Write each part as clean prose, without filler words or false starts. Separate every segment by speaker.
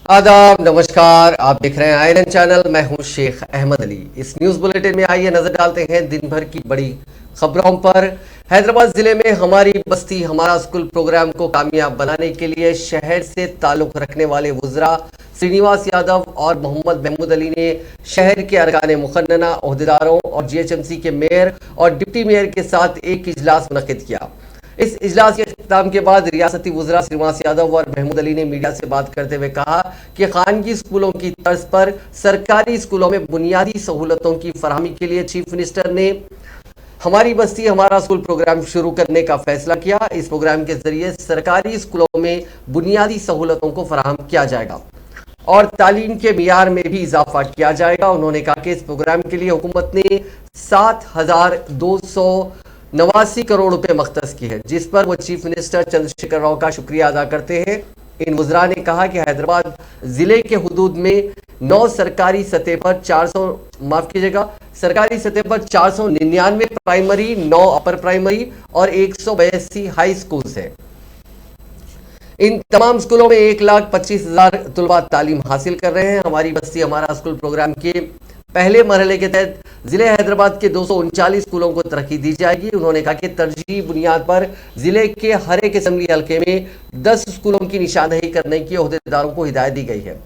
Speaker 1: आदाब, नमस्कार। आप देख रहे हैं आईएनएन चैनल। मैं हूं शेख अहमद अली। इस न्यूज बुलेटिन में आइए नजर डालते हैं दिन भर की बड़ी खबरों पर। हैदराबाद जिले में हमारी बस्ती हमारा स्कूल प्रोग्राम को कामयाब बनाने के लिए शहर से ताल्लुक रखने वाले वुज़रा श्रीनिवास यादव और मोहम्मद महमूद अली ने शहर के अरकान मुखन्ना, ओहदेदारों और जीएचएमसी के मेयर और डिप्टी मेयर के साथ एक इजलास मुनक्किद किया। इस इजलास के इख्तिताम के बाद रियासती वुज़रा श्रीनिवास यादव और महमूद अली ने मीडिया से बात करते हुए कहा कि खानगी स्कूलों की तर्ज पर सरकारी स्कूलों में बुनियादी सहूलतों की फराहमी के लिए चीफ मिनिस्टर ने हमारी बस्ती हमारा स्कूल प्रोग्राम शुरू करने का फैसला किया। इस प्रोग्राम के जरिए सरकारी स्कूलों में बुनियादी सहूलतों को फराहम किया जाएगा और तालीम के मियार में भी इजाफा किया जाएगा। उन्होंने कहा कि इस प्रोग्राम के लिए हुकूमत ने 7,289 करोड़ रुपए मख्तस की है, जिस पर वो चीफ मिनिस्टर चंद्रशेखर राव का शुक्रिया अदा करते हैं। इन वुज़रा ने कहा कि हैदराबाद जिले के हुदूद में 9 सरकारी सतह पर 499 प्राइमरी, 9 अपर प्राइमरी और 182 हाई स्कूल्स हैं। इन तमाम स्कूलों में 1,25,000 तुलबा तालीम हासिल कर रहे हैं। हमारी बस्ती हमारा स्कूल प्रोग्राम के पहले मरहले के तहत जिले हैदराबाद के 239 स्कूलों को तरक्की दी जाएगी। उन्होंने कहा कि तरजीही बुनियाद पर जिले के हर एक असेंबली हल्के में 10 स्कूलों की निशानदही करने की ओहदेदारों को हिदायत दी गई है।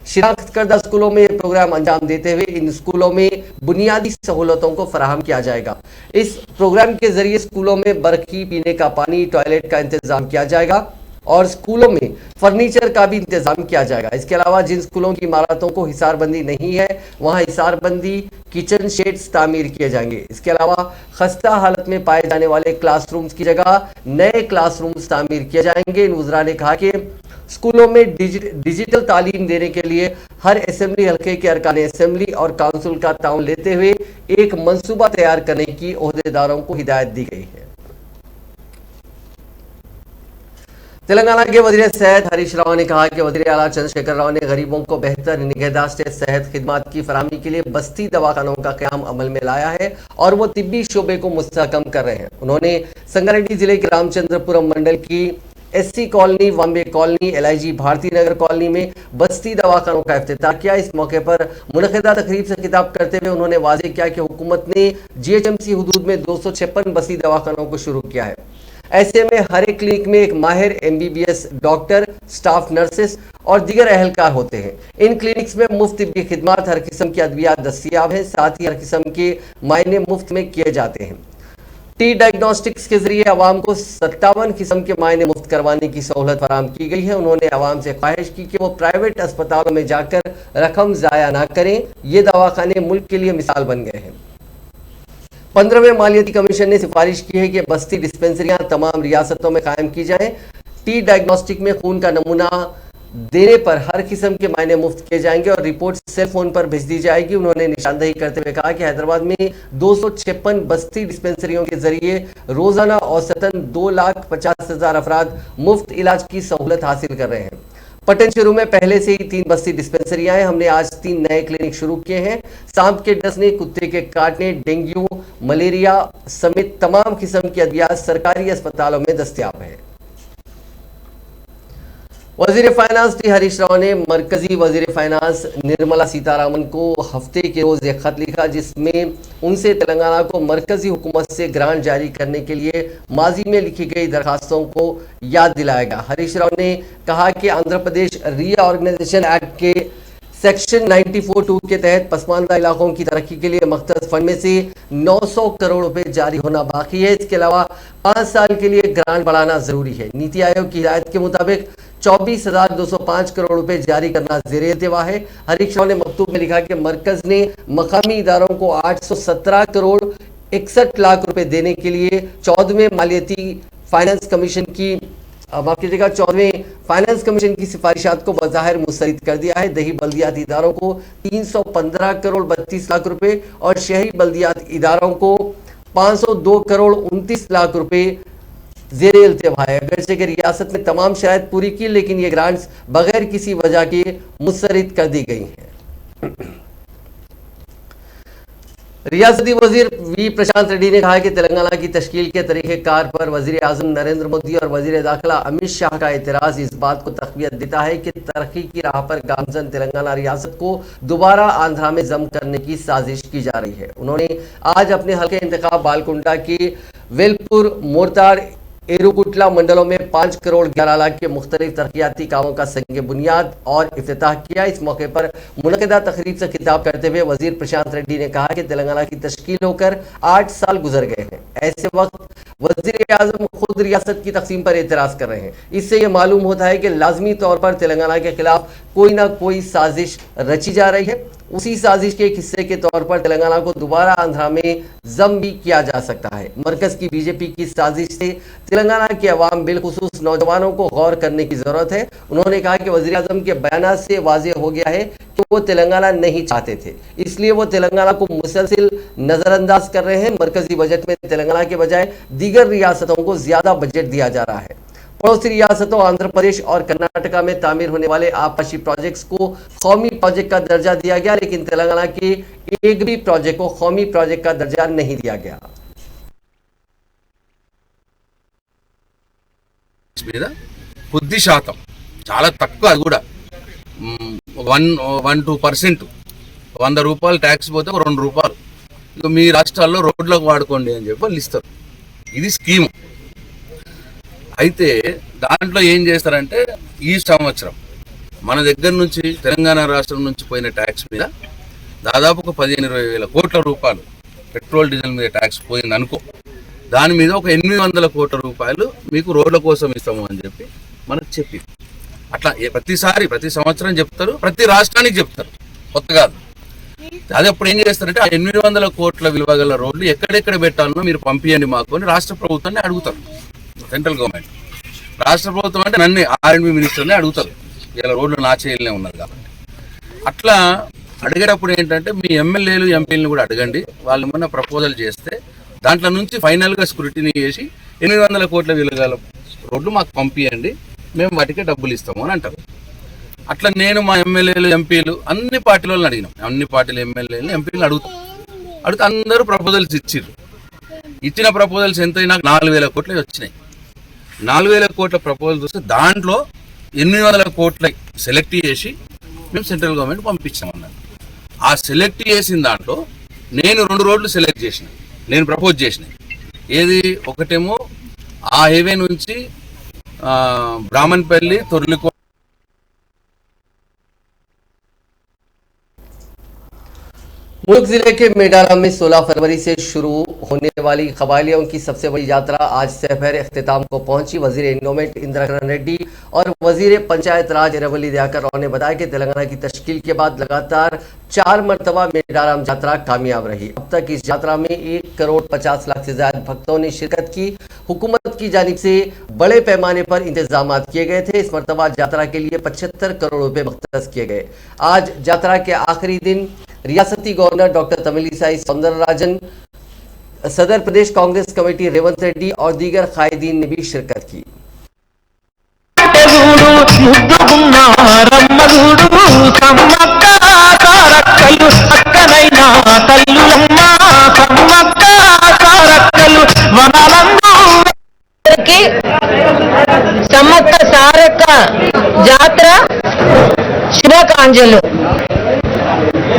Speaker 1: शिनाख्त करदा स्कूलों में यह प्रोग्राम अंजाम देते हुए इन स्कूलों में बुनियादी सहूलतों को फराहम किया जाएगा। इस प्रोग्राम के जरिए स्कूलों में बरकी, पीने का पानी, टॉयलेट का इंतजाम किया जाएगा और स्कूलों में फर्नीचर का भी इंतजाम किया जाएगा। इसके अलावा जिन स्कूलों की इमारतों को हिसारबंदी नहीं है वहां हिसारबंदी किचन शेड्स तामीर किए जाएंगे। इसके अलावा खस्ता हालत में पाए जाने वाले क्लासरूम्स की जगह नए क्लासरूम्स तामीर किए जाएंगे। इन वुज़रा ने कहा कि स्कूलों में डिजिटल तालीम देने के लिए हर असेंबली हल्के के अरकान असेंबली और काउंसिल का ताउन लेते हुए एक मंसूबा तैयार करने की ओहदेदारों को हिदायत दी गई है। तेलंगाना के वज़ीर सेहत हरीश राव ने कहा कि वज़ीर आला चंद्रशेखर राव ने गरीबों को बेहतर निगहदाश्त सेहत खिदमात की फराहमी के लिए बस्ती दवाखानों का क़याम अमल में लाया है और वो तिब्बी शोबे को मुस्तहकम कर रहे हैं। उन्होंने संगारेड्डी जिले के रामचंद्रपुरम मंडल की SC colony, Bombay colony, LIG Bharati Nagar colony में बस्ती दवाखानों का इफ्तिताह किया। इस मौके पर मुनक़िदा तकरीब से खिताब करते हुए उन्होंने वाज़ेह किया कि हुकूमत ने जीएचएमसी हुदूद में 256 बस्ती दवाखानों को शुरू किया है। ऐसे में हर एक क्लिनिक में एक माहिर एमबीबीएस डॉक्टर, स्टाफ नर्सेस और दीगर अहलकार होते हैं। इन क्लिनिक्स में मुफ्त तिब्बी खिदमात, हर किस्म की अद्वियात दस्तियाब हैं। साथ ही हर किस्म के मायने मुफ्त में किए जाते हैं। टी डायग्नोस्टिक्स के जरिए आवाम को 57 किस्म के मायने मुफ्त करवाने की सहूलत फराहम की गई है। उन्होंने आवाम से ख्वाहिश की कि वो प्राइवेट अस्पतालों में जाकर रकम ज़ाया ना करें। ये दवाखाने मुल्क के लिए मिसाल बन गए हैं। 15वें मालियती कमीशन ने सिफारिश की है कि बस्ती डिस्पेंसरियां तमाम रियासतों में कायम की जाएं। टी डायग्नोस्टिक में खून का नमूना देने पर हर किस्म के मायने मुफ्त किए जाएंगे और रिपोर्ट सेल फोन पर भेज दी जाएगी। उन्होंने निशानदही करते हुए कहा कि हैदराबाद में 256 बस्ती डिस्पेंसरियों के जरिए रोजाना औसतन 2,50,000 अफराद मुफ्त इलाज की सहूलत हासिल कर रहे हैं। पटन शुरू में पहले से ही 3 बस्ती डिस्पेंसरियां हैं। हमने आज 3 नए क्लिनिक शुरू किए हैं। सांप के डसने, कुत्ते के काटने, डेंगू, मलेरिया समेत तमाम किस्म की अद्वियात सरकारी अस्पतालों में दस्तयाब है। वजीर फाइनेंस टी हरीश राव ने मरकजी वजीर फाइनेंस निर्मला सीतारामन को हफ्ते के रोज एक खत लिखा, जिसमें उनसे तेलंगाना को मरकजी हुकूमत से ग्रांट जारी करने के लिए माजी में लिखी गई दरखास्तों को याद दिलाया गया। हरीश राव ने कहा कि आंध्र प्रदेश रीऑर्गेनाइजेशन एक्ट के सेक्शन 94(2) के तहत पसमानदा इलाकों की तरक्की के लिए मख्तस फंड में से 900 करोड़ रुपए जारी होना बाकी है। इसके अलावा 5 साल के लिए ग्रांट बढ़ाना जरूरी है। नीति आयोग की हिदायत के मुताबिक 24,205 करोड़ रुपए जारी करना ज़ेरे इल्तिवा है। हरीश राव ने मकतूब में लिखा कि मरकज ने मकामी इदारों को 817 करोड़ 61 लाख रुपए देने के लिए 14वें मालियती फाइनेंस कमीशन की माफ कीजिएगा 14वें फाइनेंस कमीशन की सिफारिशात को बज़ाहिर मुस्तरद कर दिया है। दही बल्दियात इदारों को 315 करोड़ 32 लाख रुपए और शहरी बल्दियात इदारों को 502 करोड़ 29 लाख रुपए ज़ेरे इल्तिवा है। अगरचे कि रियासत ने तमाम शराइत पूरी की, लेकिन ये ग्रांट्स बगैर किसी वजह के मुस्तरद कर दी गई हैं। रियासती वजीर वी प्रशांत रेड्डी ने कहा कि तेलंगाना की तश्कील के तरीक़ेकार पर वजीर आज़म नरेंद्र मोदी और वजीर दाखिला अमित शाह का एतराज़ इस बात को तक़वियत देता है कि तरक्की की राह पर गामजन तेलंगाना रियासत को दोबारा आंध्रा में जम करने की साजिश की जा रही है। उन्होंने आज अपने हल्के इंतखाब बालकुंडा की वेलपुर मोरताड़ एरुकुटला मंडलों में 5 करोड़ 11 लाख के मुख्तलिफ तरक्याती कामों का संग बुनियाद और इफ्तिताह किया। इस मौके पर मुनक़िदा तकरीब से खिताब करते हुए वजीर प्रशांत रेड्डी ने कहा कि तेलंगाना की तश्कील होकर 8 साल गुजर गए हैं। ऐसे वक्त वजीर आज़म खुद रियासत की तकसीम पर एतराज़ कर रहे हैं। इससे यह मालूम होता है कि लाजमी तौर पर तेलंगाना के खिलाफ कोई ना कोई साजिश रची जा रही है। उसी साजिश के एक हिस्से के तौर पर तेलंगाना को दोबारा आंध्रा में जम भी किया जा सकता है। मरकज की बीजेपी की साजिश से तेलंगाना के अवाम बिलखुसूस नौजवानों को गौर करने की जरूरत है। उन्होंने कहा कि वज़ीर आज़म के बयान से वाज़ेह हो गया है कि वो तेलंगाना नहीं चाहते थे, इसलिए वो तेलंगाना को मुसलसिल नजरअंदाज कर रहे हैं। मरकजी बजट में तेलंगाना के बजाय दीगर रियासतों को ज्यादा बजट दिया जा रहा है। पड़ोसी रियासतों आंध्र प्रदेश और कर्नाटका में तामीर होने वाले आबपाशी प्रोजेक्ट्स को कौमी प्रोजेक्ट का दर्जा दिया गया, लेकिन तेलंगाना के एक भी प्रोजेक्ट को कौमी प्रोजेक्ट का दर्जा नहीं दिया गया।
Speaker 2: కొద్ది శాతం చాలా తక్కువ, అది కూడా 1-2%, 100 రూపాయలు ట్యాక్స్ పోతే 2 రూపాయలు ఇక మీ రాష్ట్రాల్లో రోడ్లకు వాడుకోండి అని చెప్పి వాళ్ళు ఇస్తారు. ఇది స్కీమ్. అయితే దాంట్లో ఏం చేస్తారంటే ఈ సంవత్సరం మన దగ్గర నుంచి తెలంగాణ రాష్ట్రం నుంచి పోయిన ట్యాక్స్ మీద దాదాపు ఒక 15-20 వేల కోట్ల రూపాయలు పెట్రోల్ డీజిల్ మీద ట్యాక్స్ పోయింది అనుకో, దాని మీద ఒక 800 కోట్ల రూపాయలు మీకు రోడ్ల కోసం ఇస్తాము అని చెప్పి మనకు చెప్పి అట్లా ప్రతి సంవత్సరం చెప్తారు, ప్రతి రాష్ట్రానికి చెప్తారు, కొత్త కాదు. అది అప్పుడు ఏం చేస్తారంటే ఆ 800 కోట్ల విలువ గల రోడ్లు ఎక్కడెక్కడ పెట్టాలనో మీరు పంపియండి మాకు అని రాష్ట్ర ప్రభుత్వాన్ని అడుగుతారు. సెంట్రల్ గవర్నమెంట్ రాష్ట్ర ప్రభుత్వం అంటే నన్ను ఆర్ఎండ్బి మినిస్టర్ని అడుగుతారు, ఇలా రోడ్లు నా చేయాలనే ఉన్నారు కాబట్టి. అట్లా అడిగేటప్పుడు ఏంటంటే మీ ఎమ్మెల్యేలు ఎంపీలను కూడా అడగండి, వాళ్ళు ఏమన్నా ప్రపోజల్ చేస్తే దాంట్లో నుంచి ఫైనల్గా స్క్రూటినీ చేసి 800 కోట్ల విలువ గల రోడ్లు మాకు పంపియండి, మేము వాటికే డబ్బులు ఇస్తాము అని అంటారు. అట్లా నేను మా ఎమ్మెల్యేలు ఎంపీలు అన్ని పార్టీల వాళ్ళని అడిగినాం, అన్ని పార్టీల ఎమ్మెల్యేలు ఎంపీలను అడిగితే అందరూ ప్రపోజల్స్ ఇచ్చిర్రు. ఇచ్చిన ప్రపోజల్స్ ఎంతైనా 4,000 కోట్లు వచ్చినాయి. 4,000 కోట్ల ప్రపోజల్స్ వస్తే దాంట్లో 800 కోట్ల సెలెక్ట్ చేసి మేము సెంట్రల్ గవర్నమెంట్ పంపించామన్నారు. ఆ సెలెక్ట్ చేసిన దాంట్లో నేను 2 రోడ్లు సెలెక్ట్ చేసిన, నేను ప్రపోజ్ చేసిన. ఏది ఒకటేమో ఆ హైవే నుంచి బ్రాహ్మణపల్లి తొర్లికో
Speaker 1: मुल्क जिले के मेडाला में 16 फरवरी से शुरू होने वाली कबायलियों की सबसे बड़ी यात्रा आज सहफर अख्तिताम को पहुंची। वजीर एनवायरनमेंट इंदिरा रेड्डी और वजीर पंचायत राज इरवली दयाकर राव ने बताया कि तेलंगाना की तश्कील के बाद लगातार 4 मरतबा मेडाराम यात्रा कामयाब रही। अब तक इस यात्रा में 1 करोड़ 50 लाख से ज्यादा भक्तों ने शिरकत की। हुकूमत की जानिब से बड़े पैमाने पर इंतजाम किए गए थे। इस मरतबा यात्रा के लिए 75 करोड़ रुपए मुख्तस किए गए। आज यात्रा के आखिरी दिन रियासती गवर्नर डॉक्टर तमिलिसाई सौंदरराजन, सदर प्रदेश कांग्रेस कमेटी रेवंत रेड्डी और दीगर कायदीन ने भी शिरकत की।
Speaker 3: సమ్మక్క సారక్క జాతర శుభాకాంక్షలు.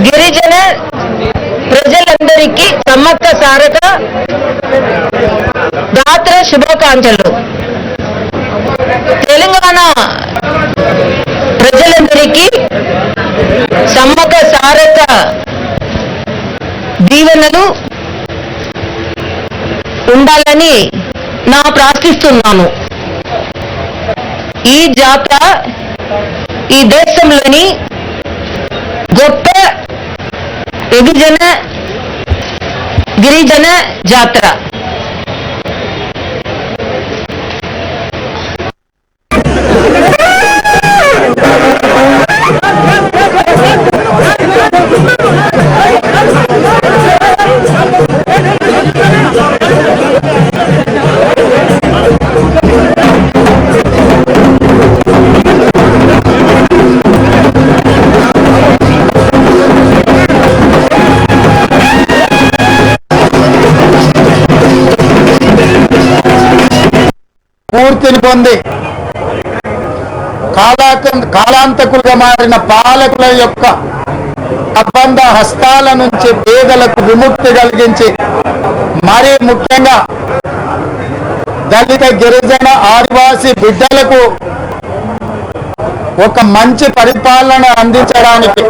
Speaker 3: గిరిజన ప్రజలందరికీ సమ్మక్క సారక్క జాతర శుభాకాంక్షలు. తెలంగాణ ప్రజలందరికీ సమ్మక్క సారక్క దీవెనలు ఉండాలని నా ప్రార్థిస్తున్నాను. ఈ జాతర ఈ దేశంలోని గొప్ప గిరిజన జాతర.
Speaker 4: విముక్తిని పొంది కాలాంతకులుగా మారిన పాలకుల యొక్క అబంధ హస్తాల నుంచి పేదలకు విముక్తి కలిగించి మరీ ముఖ్యంగా దళిత గిరిజన ఆదివాసీ బిడ్డలకు ఒక మంచి పరిపాలన అందించడానికి,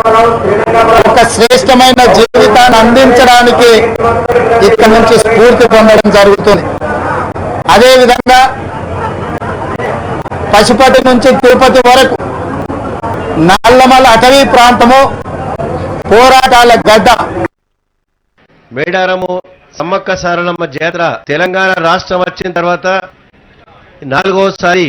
Speaker 4: ఒక శ్రేష్టమైన జీవితాన్ని అందించడానికి ఇక్కడ నుంచి స్ఫూర్తి పొందడం జరుగుతుంది. అదేవిధంగా పశుపతి నుంచి తిరుపతి వరకు నల్లమల అటవీ ప్రాంతము పోరాటాల గడ్డ.
Speaker 5: మేడారము సమ్మక్క సారలమ్మ జాతర తెలంగాణ రాష్ట్రం వచ్చిన తర్వాత 4వసారి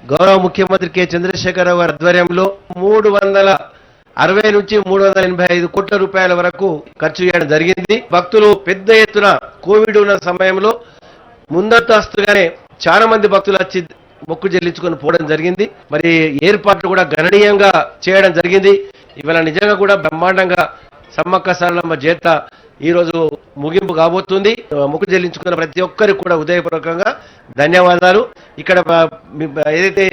Speaker 5: గౌరవ ముఖ్యమంత్రి కె చంద్రశేఖరరావు గారి ఆధ్వర్యంలో 360 నుంచి 385 కోట్ల రూపాయల వరకు ఖర్చు చేయడం జరిగింది. భక్తులు పెద్ద ఎత్తున కోవిడ్ ఉన్న సమయంలో ముందస్తుగానే చాలా మంది భక్తులు వచ్చి మొక్కు చెల్లించుకొని పోవడం జరిగింది. మరి ఏర్పాట్లు కూడా గణనీయంగా చేయడం జరిగింది. ఇవాళ నిజంగా కూడా బ్రహ్మాండంగా సమ్మక్క సారలమ్మ జాతర ఈ రోజు ముగింపు కాబోతుంది. మొక్కు చెల్లించుకున్న ప్రతి ఒక్కరికి కూడా హృదయపూర్వకంగా ధన్యవాదాలు. ఇక్కడ ఏదైతే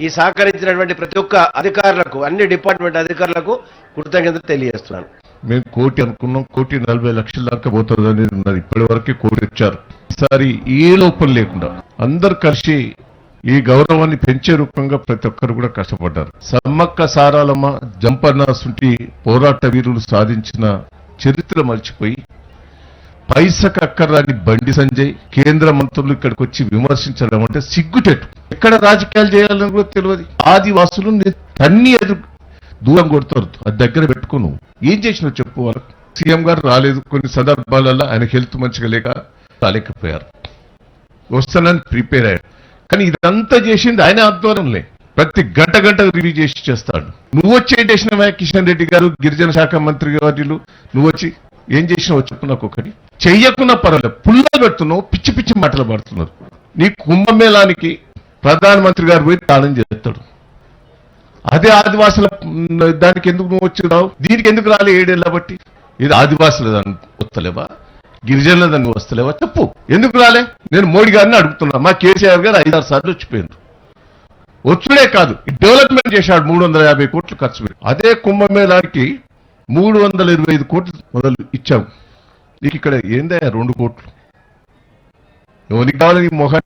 Speaker 5: ఈ సహకరించినటువంటి ప్రతి ఒక్క అధికారులకు, అన్ని డిపార్ట్మెంట్ అధికారులకు కృతజ్ఞతలు తెలియజేస్తున్నాను.
Speaker 6: మేము 1 కోటి అనుకున్నాం, 1,40,00,000 దాకా పోతుంది అనేది ఉన్నది. ఇప్పటి వరకు 1 కోటి ఇచ్చారు. ఈసారి ఏ లోపం లేకుండా అందరు కలిసి ఈ గౌరవాన్ని పెంచే రూపంగా ప్రతి ఒక్కరు కూడా కష్టపడ్డారు. సమ్మక్క సారాలమ్మ జంపన్న సుంటి పోరాట వీరులు సాధించిన చరిత్ర మర్చిపోయి పైసకు అక్కర్రాని బండి సంజయ్ కేంద్ర మంత్రులు ఇక్కడికి వచ్చి విమర్శించడం అంటే సిగ్గుటెట్టు. ఎక్కడ రాజకీయాలు చేయాలని కూడా తెలియదు. ఆదివాసులు తన్ని దూరం కొడతారు. అది దగ్గర పెట్టుకును ఏం చేసినావు చెప్పు. వాళ్ళకు సీఎం గారు రాలేదు, కొన్ని సందర్భాలలో ఆయన హెల్త్ మంచిగా లేక రాలేకపోయారు. వస్తానని ప్రిపేర్ అయ్యాడు. కానీ ఇదంతా చేసింది ఆయన ఆధ్వర్యంలో. ప్రతి గంట రివ్యూ చేస్తాడు. నువ్వు వచ్చి ఏం చేసినావా కిషన్ రెడ్డి గారు, గిరిజన శాఖ మంత్రి గారు, నువ్వు వచ్చి ఏం చేసినావు చెప్పు నాకు ఒకటి. చెయ్యకున్నా పర్వాలేదు, పుల్లలు పెడుతున్నావు, పిచ్చి పిచ్చి మాటలు పడుతున్నారు. నీ కుంభమేళానికి ప్రధానమంత్రి గారు పోయి తాళం చేస్తాడు. అదే ఆదివాసుల దానికి ఎందుకు నువ్వు వచ్చి రావు? దీనికి ఎందుకు రాలే 7 ఏళ్ళ బట్టి? ఇది ఆదివాసుల దాన్ని వస్తలేవా, గిరిజనుల దాన్ని వస్తలేవా చెప్పు. ఎందుకు రాలే? నేను మోడీ గారిని అడుగుతున్నా. మా కేసీఆర్ గారు 5-6 సార్లు వచ్చిపోయారు. వచ్చుడే కాదు, డెవలప్మెంట్ చేశాడు. 350 కోట్లు ఖర్చు పెట్టి. అదే కుంభమేళానికి 325 కోట్లు మొదలు ఇచ్చాము. నీకు ఇక్కడ ఏందయ్యా 2 కోట్లు? ఎవరికి కావాలి మొహం?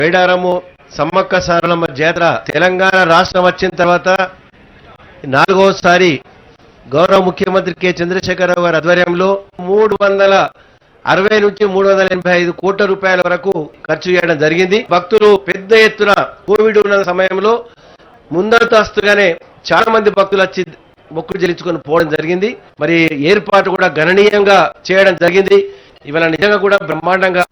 Speaker 5: మేడారము సమ్మక్క సారలమ్మ జాతర తెలంగాణ రాష్ట్రం వచ్చిన తర్వాత 4వసారి గౌరవ ముఖ్యమంత్రి కె చంద్రశేఖరరావు గారి ఆధ్వర్యంలో 360 నుంచి 385 కోట్ల రూపాయల వరకు ఖర్చు చేయడం జరిగింది. భక్తులు పెద్ద ఎత్తున కోవిడ్ ఉన్న సమయంలో ముందస్తుగానే చాలా మంది భక్తులు వచ్చి మొక్కు చెల్లించుకొని పోవడం జరిగింది. మరి ఏర్పాటు కూడా గణనీయంగా చేయడం జరిగింది. ఇవాళ నిజంగా కూడా బ్రహ్మాండంగా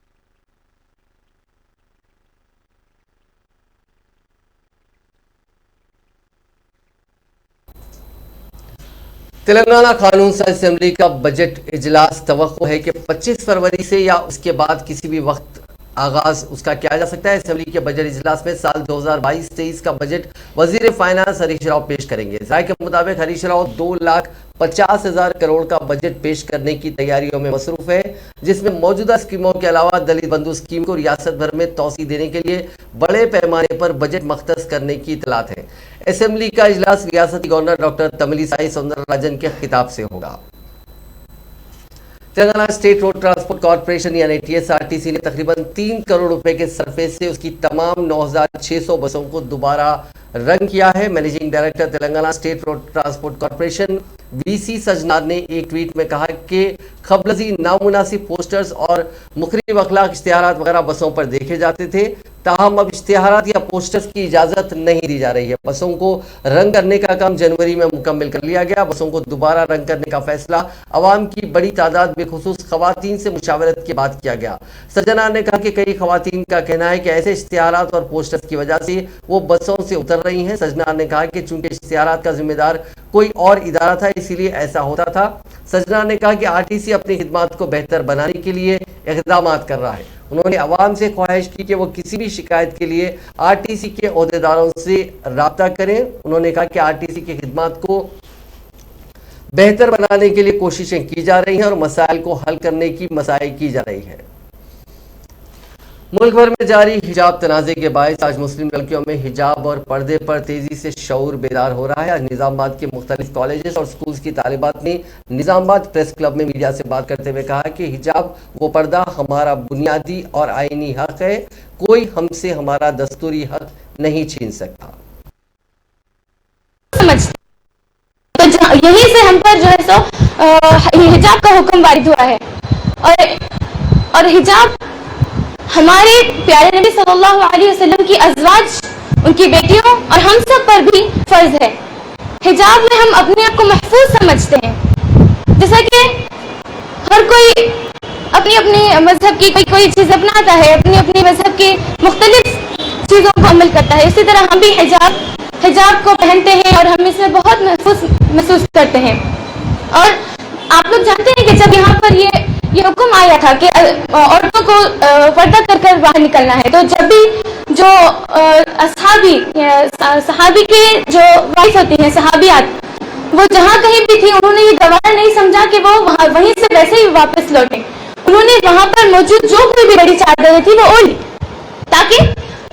Speaker 1: तेलंगाना कानून साज असेंबली का बजट इजलास तवक्को है कि 25 फरवरी से या उसके बाद किसी भी वक्त आगाज उसका किया जा सकता है। असेंबली के बजट इजलास में साल 2022-23 का बजट वजीर फाइनेंस हरीश राव पेश करेंगे। राय के मुताबिक हरीश राव 2,50,000 करोड़ का बजट पेश करने की तैयारियों में मसरूफ है, जिसमें मौजूदा स्कीमों के अलावा दलित बंधु स्कीम को रियासत भर में तोसी देने के लिए बड़े पैमाने पर बजट मख्तस करने की इतलात है। असेंबली का इजलास रियासती गवर्नर डॉक्टर तमिलिसाई सौंदरराजन के खिताब से होगा। Telangana state road transport corporation यानी टीएसआरटीसी ने तकरीबन 3 करोड़ रुपए के सरफे से उसकी तमाम 9,600 बसों को दोबारा रंग किया है। Managing director Telangana state road transport corporation VC Sajjanar ने एक ट्वीट में कहा कि खबलजी नामुनासिब पोस्टर्स और मुखरिब अखलाक इश्तिहारात वगैरह बसों पर देखे जाते थे, ताहम अब इश्तिहारात या पोस्टर्स की इजाज़त नहीं दी जा रही है। बसों को रंग करने का काम जनवरी में मुकम्मल कर लिया गया। बसों को दोबारा रंग करने का फैसला अवाम की बड़ी तादाद बेखुसूस खवातीन से मुशावरत के बाद किया गया। सज्जनार ने कहा कि कई खवातीन का कहना है कि ऐसे इश्तिहारात और पोस्टर्स की वजह से वो बसों से उतर रही हैं। सज्जनार ने कहा कि चूंकि इश्तिहारात का जिम्मेदार कोई और इदारा था, इसीलिए ऐसा होता था। सज्जनार ने कहा कि आरटीसी अपनी खिदमत को बेहतर बनाने के लिए इक़दाम कर रहा है। उन्होंने अवाम से ख्वाहिश की कि वो किसी भी शिकायत के लिए आरटीसी के ओहदेदारों से राब्ता करें। उन्होंने कहा कि आरटीसी की खिदमत को बेहतर बनाने के लिए कोशिशें की जा रही हैं और मसाइल को हल करने की मसाइल की जा रही है। मुल्क भर में जारी हिजाब तनाज़े के बायस आज मुस्लिम लड़कियों में हिजाब और पर्दे पर तेजी से शऊर बेदार हो रहा है। आज निजामाबाद के मुख्तलिफ कॉलेजेस और स्कूल्स की तालिबात ने निजामाबाद प्रेस क्लब में मीडिया से बात करते हुए कहा कि हिजाब व पर्दा हमारा बुनियादी और आईनी हक है, कोई हमसे हमारा दस्तूरी हक नहीं छीन सकता।
Speaker 7: तो यहीं से हम पर जो है सो हिजाब का हुक्म वारिद हुआ है और हिजाब हमारे प्यारे नबी सल्लल्लाहु अलैहि वसल्लम की अज़वाज, उनकी बेटियों और हम सब पर भी फर्ज है। हिजाब में हम अपने आप को महफूज समझते हैं, जैसा कि हर कोई अपनी अपनी मजहब की कोई चीज़ अपनाता है, अपनी अपनी मजहब की मुख्तलिफ चीज़ों को अमल करता है, इसी तरह हम भी हिजाब को पहनते हैं और हम इसमें बहुत महसूस करते हैं। और आप लोग जानते हैं कि जब यहाँ पर ये हुक्म आया था कि औरतों को पर्दा कर बाहर निकलना है, तो जब भी जो सहाबी के जो वाइफ होती हैं, सहाबियात, वो जहाँ कहीं भी थी, उन्होंने ये गवारा नहीं समझा कि वो वहीं से वैसे ही वापस लौटे। उन्होंने वहाँ पर मौजूद जो कोई भी बड़ी चादर थी वो ओढ़ी ताकि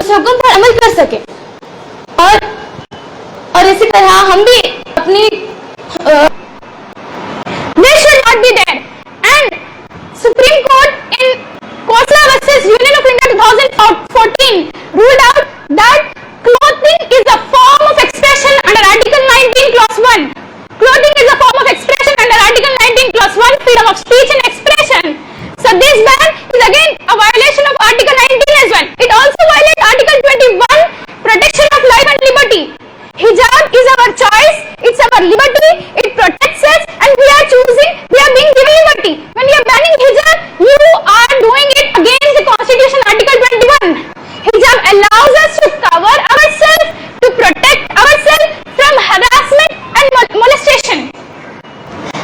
Speaker 7: उस हुक्म पर अमल कर सके। और इसी तरह हम भी अपनी They should not be there. And Supreme Court in Khosla versus Union of India 2014 ruled out that clothing is a form of expression under Article 19 Clause 1. Clothing is a form of expression under Article 19 Clause 1, freedom of speech and expression. So this ban is again a violation of Article 19 as well. It also violates Article 21, protection of life and liberty. Hijab is our choice, it's our liberty, it protects us and we are choosing, we are being given liberty. When you are banning hijab, you are doing it against the Constitution, Article 21. Hijab allows us to cover ourselves, to protect ourselves from harassment and molestation.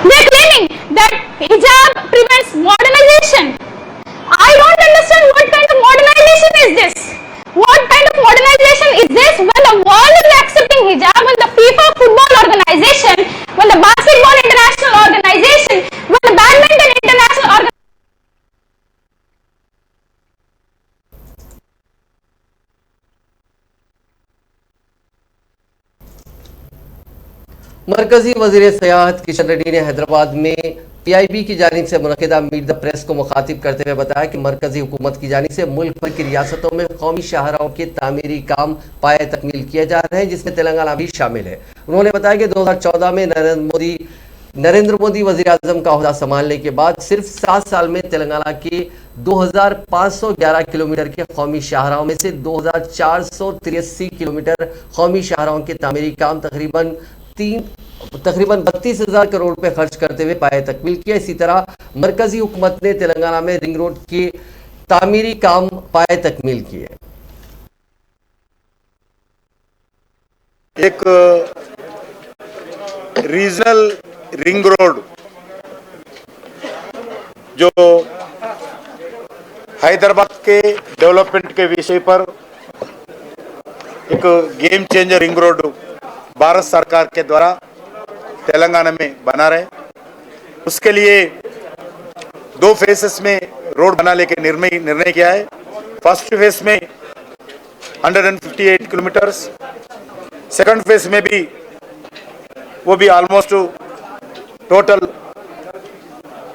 Speaker 7: They are claiming that hijab prevents modernization. I don't understand what kind of modernization is this. What kind of modernization is this when the world is accepting hijab, when the FIFA football organization, when the basketball international organization, when the badminton international organization.
Speaker 1: मरकजी वजीर सयाहत किशन रेड्डी ने हैदराबाद में PIB की जानिब से मुनक़िदा meet the press को मुखातिब करते हुए बताया कि मरकजी हुकूमत की जानिब से मुल्क भर की रियासतों में कौमी शाहराहों के तामीरी काम पाए तकमील किए जा रहे हैं, जिसमें तेलंगाना भी शामिल है। उन्होंने बताया कि 2014 में नरेंद्र मोदी वज़ीर आज़म का ओहदा संभालने के बाद सिर्फ 7 साल में तेलंगाना के 2511 किलोमीटर के कौमी शाहराहों में से 2483 किलोमीटर कौमी शाहराहों के तामीरी काम तकरीबन 32,000 करोड़ रुपए खर्च करते हुए पाए तकमील किया। इसी तरह मरकजी हुकूमत ने तेलंगाना में रिंग रोड के तामीरी काम पाए तकमील किए।
Speaker 4: एक रीजनल रिंग रोड जो हैदराबाद के डेवलपमेंट के विषय पर एक game changer ring road Bharat सरकार के द्वारा तेलंगाना में बना रहे। उसके लिए 2 फेसेस में रोड बनाने के निर्णय किया है। फर्स्ट फेस में 158 किलोमीटर्स, सेकंड फेस में भी वो भी ऑलमोस्ट टोटल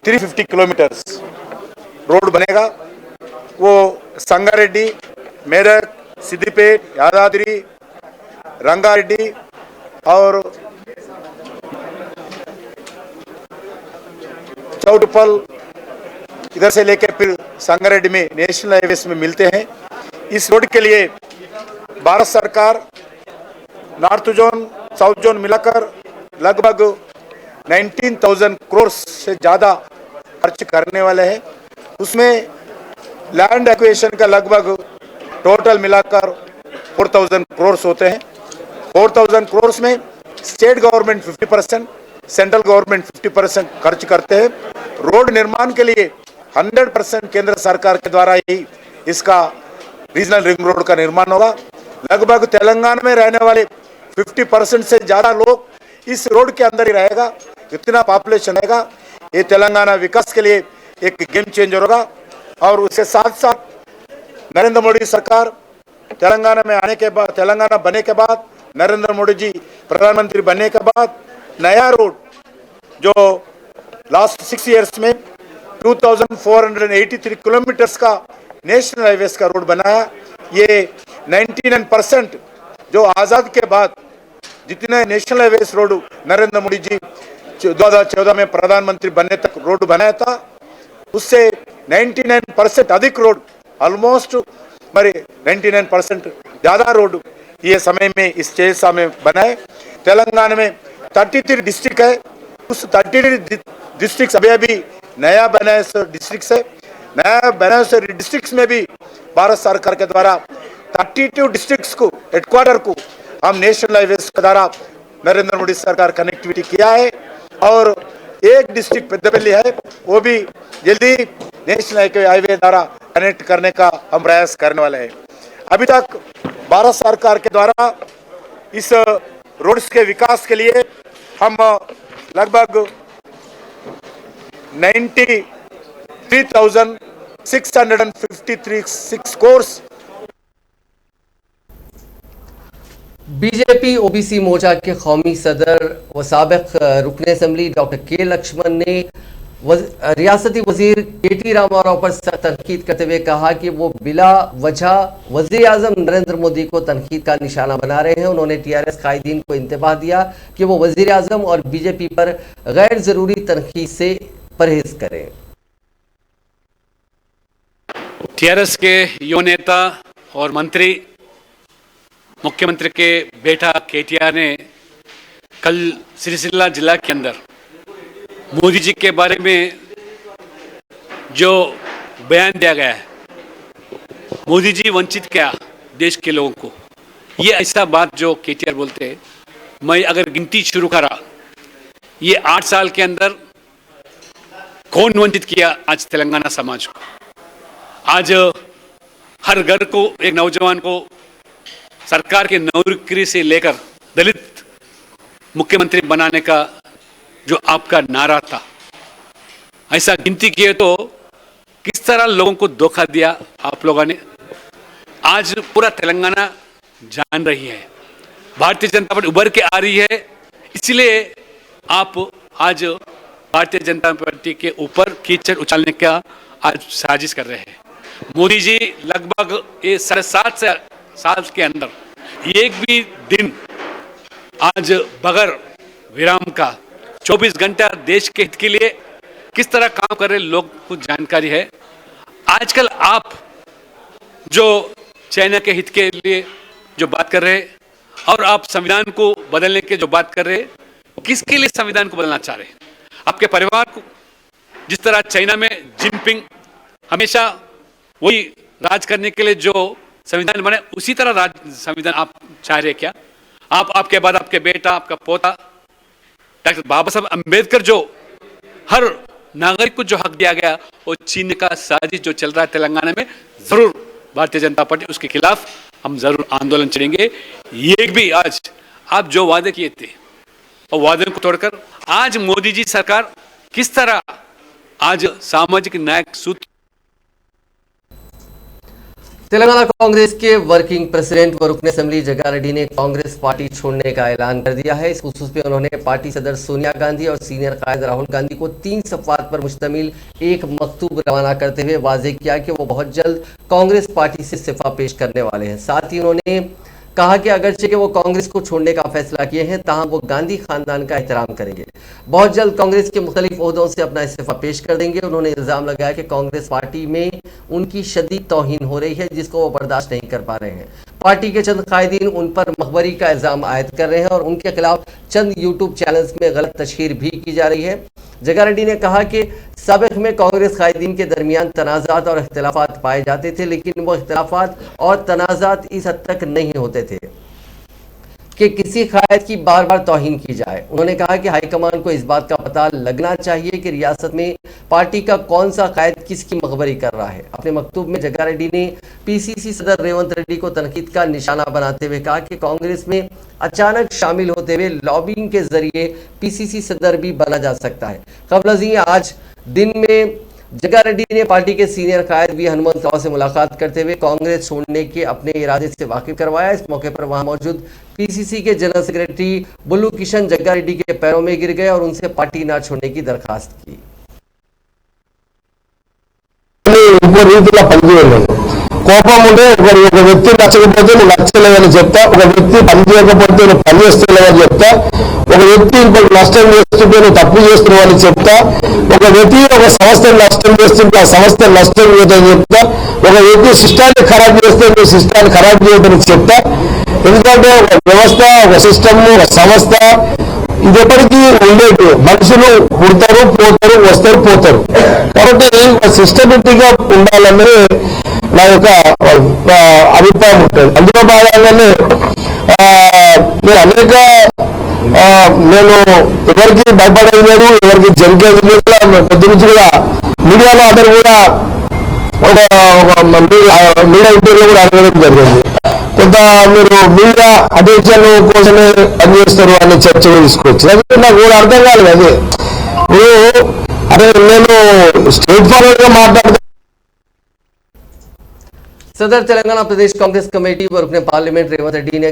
Speaker 4: 350 किलोमीटर्स रोड बनेगा। वो संगारेड्डी, मेरठ, सिद्दीपेट, यादाद्री, रंगारेड्डी और चौटपल इधर से लेके फिर संगारेड्डी में नेशनल हाईवेज में मिलते हैं। इस रोड के लिए भारत सरकार नॉर्थ जोन साउथ जोन मिलाकर लगभग 19,000 करोड़ से ज़्यादा खर्च करने वाले हैं। उसमें लैंड एक्विजिशन का लगभग टोटल मिलाकर 4,000 करोड़ होते हैं। 4,000 करोड़ में स्टेट गवर्नमेंट 50%, सेंट्रल गवर्नमेंट 50% खर्च करते हैं। रोड निर्माण के लिए 100% केंद्र सरकार के द्वारा ही इसका रीजनल रिंग रोड का निर्माण होगा। लगभग तेलंगाना में रहने वाले 50% से ज़्यादा लोग इस रोड के अंदर ही रहेगा। इतना पॉपुलेशन रहेगा, ये तेलंगाना विकास के लिए एक गेम चेंजर होगा। और उसके साथ साथ नरेंद्र मोदी सरकार तेलंगाना में आने के बाद, तेलंगाना बने के बाद, नरेंद्र मोदी जी प्रधानमंत्री बनने के बाद नया रोड जो लास्ट 6 इयर्स में 2483 किलोमीटर्स का नेशनल हाईवेज का रोड बनाया। ये 99% जो आज़ाद के बाद जितने national highways road Narendra Modi ji 2014 में प्रधानमंत्री बनने तक रोड बनाया था, उससे 99% अधिक रोड, ऑलमोस्ट 99% ज़्यादा रोड ये समय में इस 6 साल में बनाए। तेलंगाना में 33 डिस्ट्रिक्ट है, उस 33 डिस्ट्रिक्ट अभी नया बनाए डिस्ट्रिक्ट है। नया बनाए डिस्ट्रिक्ट में भी भारत सरकार के द्वारा 32 डिस्ट्रिक्ट्स को हेडक्वार्टर को हम नेशनल हाईवेज के द्वारा नरेंद्र मोदी सरकार कनेक्टिविटी किया है। और एक डिस्ट्रिक्ट पेद्दपल्ली है, वो भी जल्दी नेशनल हाईवे द्वारा कनेक्ट करने का हम प्रयास करने वाले हैं। अभी तक भारत सरकार के द्वारा इस रोड्स के विकास के लिए हम लगभग 93,653 crores
Speaker 1: बीजेपी ओबीसी मोर्चा के कौमी सदर व साबिक रुकने असम्बली डॉक्टर के लक्ष्मण ने रियासती वजीर केटी रामाराव पर सख्त तनकीद करते हुए कहा कि वो बिला वजह वजीर आजम नरेंद्र मोदी को तनकीद का निशाना बना रहे हैं। उन्होंने टीआरएस कायदीन को इंतबाह दिया कि वो वजीर आजम और बीजेपी पर गैर जरूरी तनकीद से परहेज करें।
Speaker 8: टीआरएस के युवा नेता और मंत्री मुख्यमंत्री के बेटा केटीआर ने कल सिरसिल्ला जिला के अंदर मोदी जी के बारे में जो बयान दिया गया है, मोदी जी वंचित क्या देश के लोगों को, ये ऐसा बात जो केटीआर बोलते हैं। मैं अगर गिनती शुरू करा, ये 8 साल के अंदर कौन वंचित किया आज तेलंगाना समाज को। आज हर घर को, एक नौजवान को सरकार के नौकरी से लेकर दलित मुख्यमंत्री बनाने का जो आपका नारा था, ऐसा गिनती किए तो किस तरह लोगों को धोखा दिया आप लोगों ने, आज पूरा तेलंगाना जान रही है। भारतीय जनता पार्टी उभर के आ रही है, इसलिए आप आज भारतीय जनता पार्टी के ऊपर कीचड़ उछालने का आज साजिश कर रहे हैं। मोदी जी लगभग ये 7.5 साल के अंदर एक भी दिन आज बगैर विराम का 24 घंटा देश के हित के लिए किस तरह काम कर रहे लोग को जानकारी है। आजकल आप जो चाइना के हित के लिए जो बात कर रहे हैं और आप संविधान को बदलने के जो बात कर रहे हैं, किसके लिए संविधान को बदलना चाह रहे हैं? आपके परिवार को, जिस तरह चाइना में जिनपिंग हमेशा वही राज करने के लिए जो संविधान बने, उसी तरह संविधान आप चाह रहे क्या? आप, आपके बाद आपके बेटा, आपका पोता डॉक्टर बाबा साहब अंबेडकर जो हर नागरिक को जो हक दिया गया, वो छीनने का साजिश जो चल रहा है तेलंगाना में, जरूर भारतीय जनता पार्टी उसके खिलाफ हम जरूर आंदोलन चलेंगे। ये भी आज आप जो वादे किए थे और वादे को तोड़कर आज मोदी जी सरकार किस तरह आज सामाजिक न्याय सूत्र।
Speaker 1: तेलंगाना कांग्रेस के वर्किंग प्रेसिडेंट व रुकने असेंबली जग्गा रेड्डी ने कांग्रेस पार्टी छोड़ने का ऐलान कर दिया है। इस खुसूस पे उन्होंने पार्टी सदर सोनिया गांधी और सीनियर कायद राहुल गांधी को 3 सफ़ात पर मुश्तमिल एक मकतूब रवाना करते हुए वाजे किया कि वो बहुत जल्द कांग्रेस पार्टी से इस्तीफा पेश करने वाले हैं। साथ ही उन्होंने कहा कि अगरचे कि वो कांग्रेस को छोड़ने का फैसला किए हैं, ताहम वो गांधी खानदान का एहतराम करेंगे। बहुत जल्द कांग्रेस के मुख्तलिफ ओहदों से अपना इस्तीफा पेश कर देंगे। उन्होंने इल्ज़ाम लगाया कि कांग्रेस पार्टी में उनकी शदीद तौहीन हो रही है, जिसको वो बर्दाश्त नहीं कर पा रहे हैं। पार्टी के चंद कायदीन उन पर मखबरी का इल्ज़ाम आयद कर रहे हैं और उनके खिलाफ चंद यूट्यूब चैनल्स में गलत तशहीर भी की जा रही है। जग्गा रेड्डी ने कहा कि साबिक़ में कांग्रेस कायदीन के दरमियान तनाज़ात और इख्तिलाफात पाए जाते थे, लेकिन वो इख्तिलाफात और तनाज़ात इस हद तक नहीं होते थे कि किसी कायद की बार बार तौहीन की जाए। उन्होंने कहा कि हाईकमान को इस बात का पता लगना चाहिए कि रियासत में पार्टी का कौन सा कायद किसकी मखबरी कर रहा है। अपने मकतूब में जग्गा रेड्डी ने पीसीसी सदर रेवंत रेड्डी को तनकीद का निशाना बनाते हुए कहा कि कांग्रेस में अचानक शामिल होते हुए लॉबिंग के जरिए पीसीसी सदर भी बना जा सकता है। कबल आज दिन में जग्गा रेड्डी ने पार्टी के सीनियर कायद वी हनुमंत राव से मुलाकात करते हुए कांग्रेस छोड़ने के अपने इरादे से वाकिफ करवाया। इस मौके पर वहां मौजूद पीसीसी के जनरल सेक्रेटरी बुल्लू किशन जग्गा रेड्डी के पैरों में गिर गए और उनसे पार्टी न छोड़ने की दरखास्त की।
Speaker 9: ఇంకో రీతిలో పనిచేయలేదు. కోపం ఉంటే ఒక వ్యక్తి నచ్చకపోతే నువ్వు నచ్చలేదని చెప్తా, ఒక వ్యక్తి పని చేయకపోతే నువ్వు పని చేస్తలేవని చెప్తా, ఒక వ్యక్తి ఇంకొక నష్టం చేస్తుంటే నువ్వు తప్పు చేస్తున్నావని చెప్తా, ఒక వ్యక్తి ఒక సంస్థను నష్టం చేస్తుంటే ఆ సంస్థ నష్టం చేయదని చెప్తా, ఒక వ్యక్తి సిస్టాన్ని ఖరాబ్ చేస్తే నువ్వు సిస్టాన్ని ఖరాబ్ చేయదని చెప్తా. ఎందుకంటే ఒక వ్యవస్థ, ఒక సిస్టమ్, ఒక సంస్థ ఇది ఎప్పటికీ ఉండేది. మనుషులు పుడతారు, పోతారు, వస్తారు, పోతారు. కాబట్టి సిస్టమేటిక్గా ఉండాలన్నది నా యొక్క అభిప్రాయం ఉంటుంది. అందులో భాగంగానే నేను అనేక నేను ఎవరికి భయపడేది లేదు, ఎవరికి జరిగేది లేదు. కొద్ది నుంచి కూడా మీడియాలో అందరూ కూడా ఒక మీడియా ఇంటర్వ్యూ కూడా అడగడం జరిగింది. కొంత మీరు మీడియా అటెన్షన్ కోసమే పనిచేస్తారు అనే చర్చ తీసుకోవచ్చు. అది నాకు కూడా అర్థం కాలేదు. అదే అదే నేను స్ట్రైట్ ఫార్వర్డ్ గా మాట్లాడుతూ
Speaker 1: सदर तेलंगाना प्रदेश कांग्रेस कमेटी व रुकने पार्लियामेंट रेवंत रेड्डी ने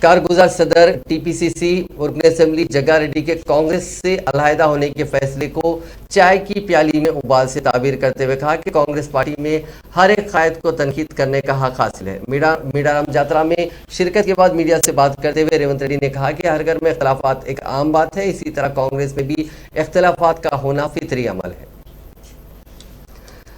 Speaker 1: कारगुजार सदर टीपीसीसी और रुकने असेंबली जग्गा रेड्डी के कांग्रेस से अलहदा होने के फैसले को चाय की प्याली में उबाल से ताबीर करते हुए कहा कि कांग्रेस पार्टी में हर एक कायद को तनकीद करने का हक हासिल है। मीडाराम जात्रा में शिरकत के बाद मीडिया से बात करते हुए रेवंत रेड्डी ने कहा कि हर घर में इख्तलाफात एक आम बात है, इसी तरह कांग्रेस में भी इख्तलाफात का होना फितरी अमल है।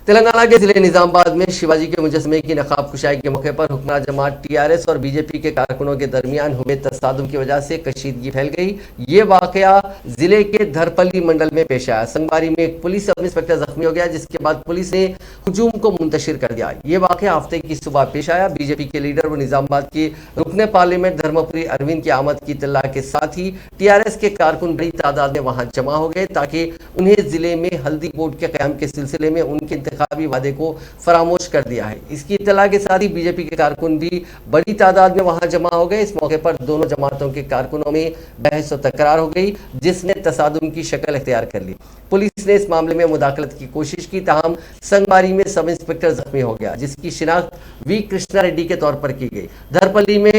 Speaker 1: तेलंगाना के जिले निजामाबाद में शिवाजी के मुजस्समे की नकाब कुशाई के मौके पर हुक्मरान जमात टीआरएस और बीजेपी के कारकुनों के दरमियान हुए तसादुम की वजह से कशीदगी फैल गई। ये वाकया जिले के धरपल्ली मंडल में पेश आया। संगवारी में एक पुलिस सब इंस्पेक्टर जख्मी हो गया, जिसके बाद पुलिस ने हुजूम को मुंतशिर कर दिया। ये वाकया हफ्ते की सुबह पेश आया। बीजेपी के लीडर व निजामाबाद के रुकने पार्लियामेंट धर्मपुरी अरविंद की आमद की इत्तला के साथ ही टीआरएस के कारकुन बड़ी तादाद में वहां जमा हो गए ताकि उन्हें जिले में हल्दी बोर्ड के क़याम के सिलसिले में उनके इंतखाबी वादे को फरामोश कर दिया है। इसकी इत्तला के साथ ही बीजेपी के कारकुन भी बड़ी तादाद में वहां जमा हो गए। इस मौके पर दोनों जमातों के कारकुनों में बहस और तकरार हो गई, जिसने तसादुम की शक्ल इख्तियार कर ली। पुलिस ने इस मामले में मुदाखलत की कोशिश की, ताहम संगवारी में सब इंस्पेक्टर जख्मी हो गया, जिसकी शिनाख्त वी कृष्णा रेड्डी के तौर पर की गई। धरपल्ली में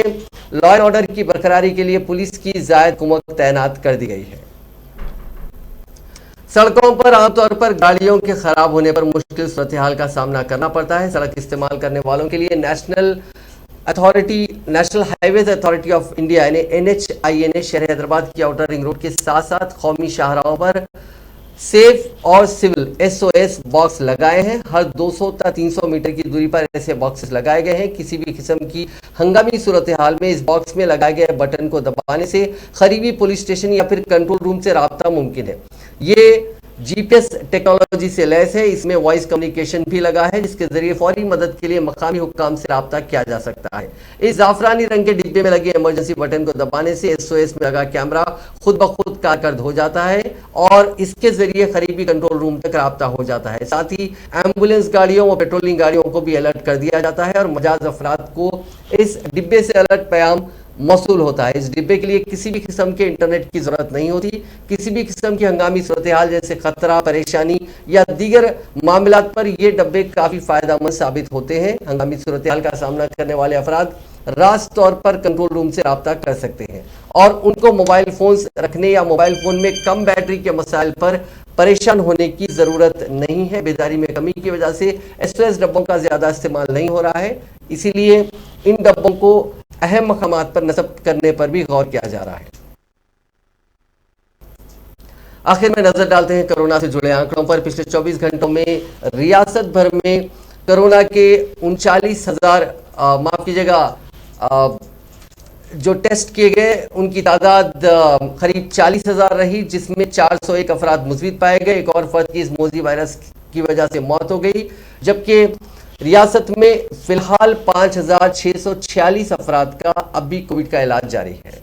Speaker 1: लॉ एंड ऑर्डर की बरकरारी के लिए पुलिस की जायद कुमक तैनात कर दी गई है। सड़कों पर आमतौर पर गाड़ियों के खराब होने पर मुश्किल सूरत हाल का सामना करना पड़ता है। सड़क इस्तेमाल करने वालों के लिए national highways authority of India यानी NHAI ने शहर हैदराबाद की आउटर रिंग रोड के साथ साथ कौमी शाहराहों पर सेफ और सिविल SOS बॉक्स लगाए हैं। हर 200 या 300 मीटर की दूरी पर ऐसे बॉक्सेस लगाए गए हैं। किसी भी किस्म की हंगामी सूरत हाल में इस बॉक्स में लगाए गए बटन को दबाने से करीबी पुलिस स्टेशन या फिर कंट्रोल रूम से राब्ता मुमकिन है। ये GPS टेक्नोलॉजी से लैस है। इसमें वॉइस कम्युनिकेशन भी लगा है, जिसके जरिए फौरी मदद के लिए मकामी हुक्काम से राब्ता किया जा सकता है। इस जाफरानी रंग के डिब्बे में लगे इमरजेंसी बटन को दबाने से SOS में लगा कैमरा खुद ब खुद कारगर हो जाता है और इसके जरिए करीबी कंट्रोल रूम तक राब्ता हो जाता है। साथ ही एम्बुलेंस गाड़ियों व पेट्रोलिंग गाड़ियों को भी अलर्ट कर दिया जाता है और मजाज अफराद को इस डिब्बे से अलर्ट पैगाम मौसूल होता है। इस डिब्बे के लिए किसी भी किस्म के इंटरनेट की जरूरत नहीं होती। किसी भी किस्म की हंगामी सूरत हाल जैसे खतरा, परेशानी या दीगर मामलात पर ये डब्बे काफी फायदेमंद साबित होते हैं। हंगामी सूरत हाल का सामना करने वाले अफराद रास्त तौर पर कंट्रोल रूम से राब्ता कर सकते हैं और उनको मोबाइल फोन रखने या मोबाइल फोन में कम बैटरी के मसाइल पर परेशान होने की जरूरत नहीं है। बेदारी में कमी की वजह से SOS डब्बों का ज्यादा इस्तेमाल नहीं हो रहा है, इसीलिए इन डब्बों को अहम मकामात पर नस्ब करने पर भी गौर किया जा रहा है। आखिर में नजर डालते हैं कोरोना से जुड़े आंकड़ों पर। पिछले 24 घंटों में रियासत भर में कोरोना के 39,000 माफ कीजिएगा जो टेस्ट किए गए उनकी तादाद करीब 40,000 रही, जिसमें 401 अफराद मुस्बित पाए गए। एक और फर्द की इस मोजी वायरस की वजह से मौत हो गई, जबकि रियासत में फिलहाल 5,646 अफराद का अब भी कोविड का इलाज जारी है।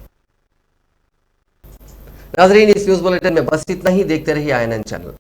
Speaker 1: नाजरीन, इस न्यूज बुलेटिन में बस इतना ही। देखते रहिए INN चैनल।